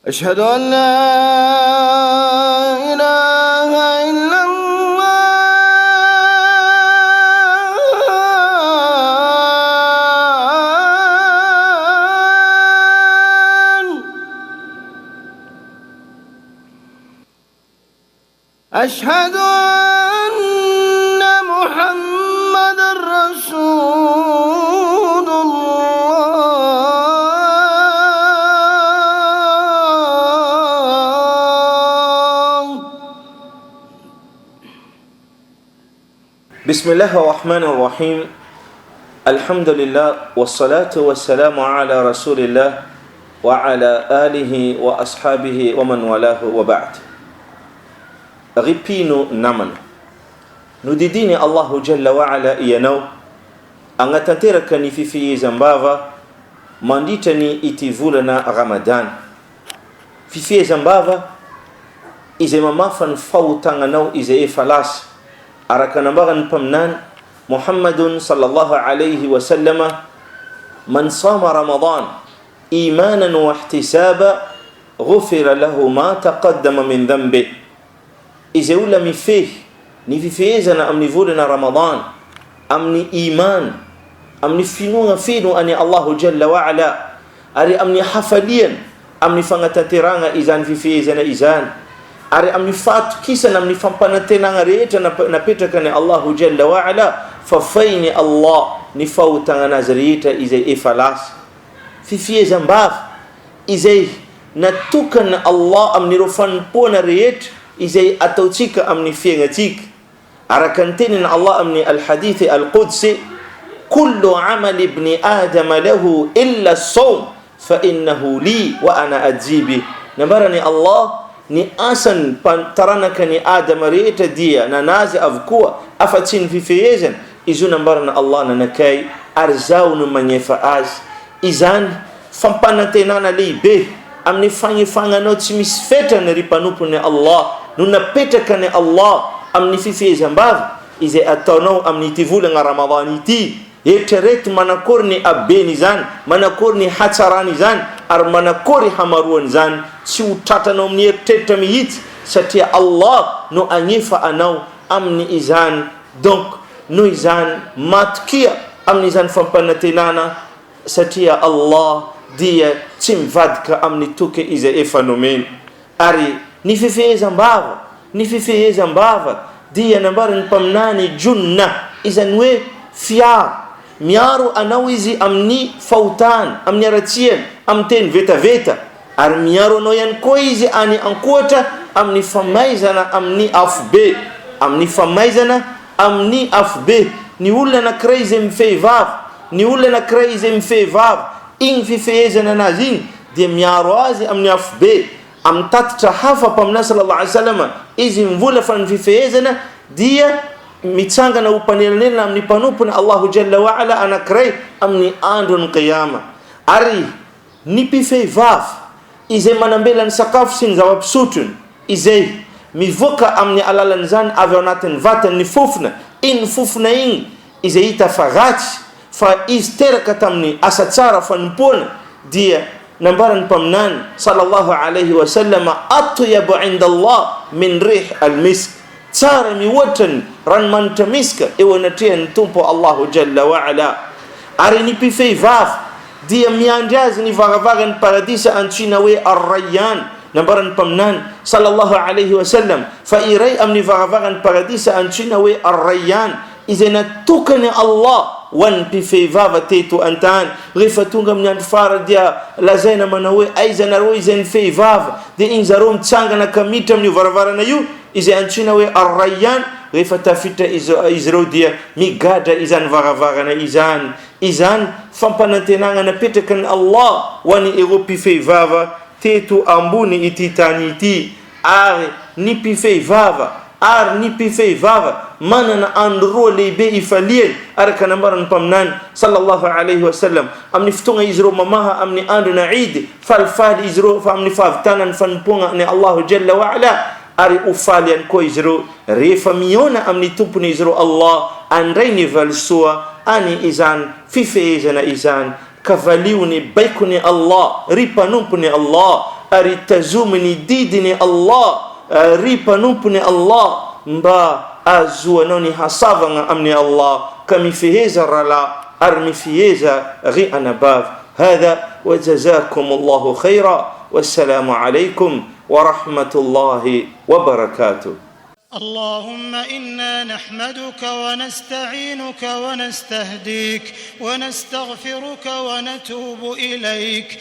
أشهد أن لا إله إلا أشهد أن محمد رسول الله. بسم الله الرحمن الرحيم. الحمد لله والصلاة والسلام على رسول الله وعلى آله وأصحابه ومن والاه وبعد. Ripino naman nudidini Allahu Jalla wa Ala iyanao Hanatanteraka ni Fifehezana mbava mandita ni ity volana Ramadan. Fifehezana mbava izay mamafa ny fahotagnanao izay efa lasa araka nambarany mpaminany Muhammadun sallallahu alayhi wa sallama, man sama Ramadan imanan wa ihtisaba ghufira lahu ma taqaddama min dhanbi. Izay olona mifehy ny fifehezana amin'ny volana Ramadan amin'ny iman, amin'ny finoana feno ani Allahu Jalla wa Ala, ary amin'ny hafalian amin'ny fagnatanterana izany fifehezana izany, ary amin'ny fahatokisana amin'ny fampanantenana rehetra napetraka ni Allahu Jalla wa Ala, fafainy Allah ny fahotana anazy rehetra izay efa lasa. Fifehezam-bava izay natokana Allah amin'ireo fanompoana rehetra izay ataotsika amin'ny fiaignatsika, araka ny teniny Allah amin'ny al-hadith al-qudsi, kullu amali ibni adama lahu illa as-sawm fa innahu li wa ana ajibi. Nambarani Allah ni asan taranaka ni Adam rehetra dia nanazy avokoa afa-tsy ny fifehezana, izo nambarana Allah nanakay ary zaho no magnefa azy. Izany fampanantenana lehibe amin'ny fagnefagnanao tsy misy fetrany ry mpanompony Allah no napetraka ni Allah amin'ny fifehezam-bava izay ataonao amin'ny ity volana Ramadan ity. Eritrereto manakory ny abeny izany, manakory ny hatsarany izany, ary manakory hamaroany izany. Tsy ho tratranao amin'ny eritreritra mihitsy satria Allah no agnefa anao amin'ny izany. Donc no izany matokia amin'izany fampanantenana satria Allah dia tsy mivadika amin'ny toky izay efa nomeny. Ary ny fifehezam-bava dia nambarany mpaminany junna, izany hoe fiaro, miaro anao izy amin'ny fahotany, amin'ny aratsiany, amin'ny teny vetaveta, ary miaro anao ihany koa izy any ankoatra amin'ny famaizana amin'ny afobe, amin'ny famaizana amin'ny afobe. Ny olona anankiray izay mifehy vava, igny fifehezana anazy igny dia miaro azy amin'ny afobe. Amin'ny tatitra hafa mpaminany sallallahu alaihi wasallam, izy mivola fa ny fifehezana dia mitsangana ho panelanelana amin'ny mpanompony Allahu Jalla wa Ala anankiray amin'ny andron'ny qiyama. Ary ny mpifehy vava izay manambela ny sakafo sy ny zava-pisotrony izay mivoaka amin'ny alalan'izany avy ao anatin'ny vatany ny fofona, iny fofona iny izay hita fa ratsy fa izy teraka tamin'ny asa tsara fanompoana, dia nambarany mpaminany sallallahu alayhi wa sallam, atyabu inda Allah min rih al-misk, tsara mihoatrany ranomanitra miska eo anatrehan'ny tompo Allahu Jalla wa Ala. Ary ny mpifehy vava dia miandry azy ny varavarany paradisa antsoina hoe ar-rayyan. Nambarany mpaminany sallallahu alayhi wa sallam, fa iray amin'ny varavarany paradisa antsoina hoe ar-rayyan izay natokany Allah ho an'ny mpifehy vava teto antany. Rehefa tonga amin'ny andro fara dia lazaina manao hoe aiza nareo izay nifehy vava, dia iny zareo mitsangana kamitra amin'ny varavarana io izay antsoina hoe ar-rayyan. Rehefa tafitra izy ireo dia migadra izany varavarana izany. Izany fampanantenana napetraka ny Allah ho an'ny ireo mpifehy vava teto ambony ity tany ity. Ary ny mpifehy vava manana andro roa lehibe ifaliany, araka nambarany mpaminany sallallahu alayhi wa sallam, amin'ny fotoagna izy ireo mamaha amin'ny andro na Eid, falifaly izy ireo fa amin'ny fahavitanany fanompoana ny Allahu Jalla wa Ala, ary ofaly ihany koa izy ireo rehefa miona amin'ny tompony izy ireo Allah andray ny valisoa ani izany fifehezana izany. Kavaliuni baikuni Allah, ripanompuni Allah, aritazominy didiny Allah, ry mpanompon'ny Allah mba azoanao ny hasavagna amin'ny Allah ka mifeheza rala ary mifeheza ry anabavy. Hadha wa jazakum Allahu khaira. Wassalamu alaikum wa rahmatullahi wa barakatuh. اللهم إنا نحمدك ونستعينك ونستهديك ونستغفرك ونتوب إليك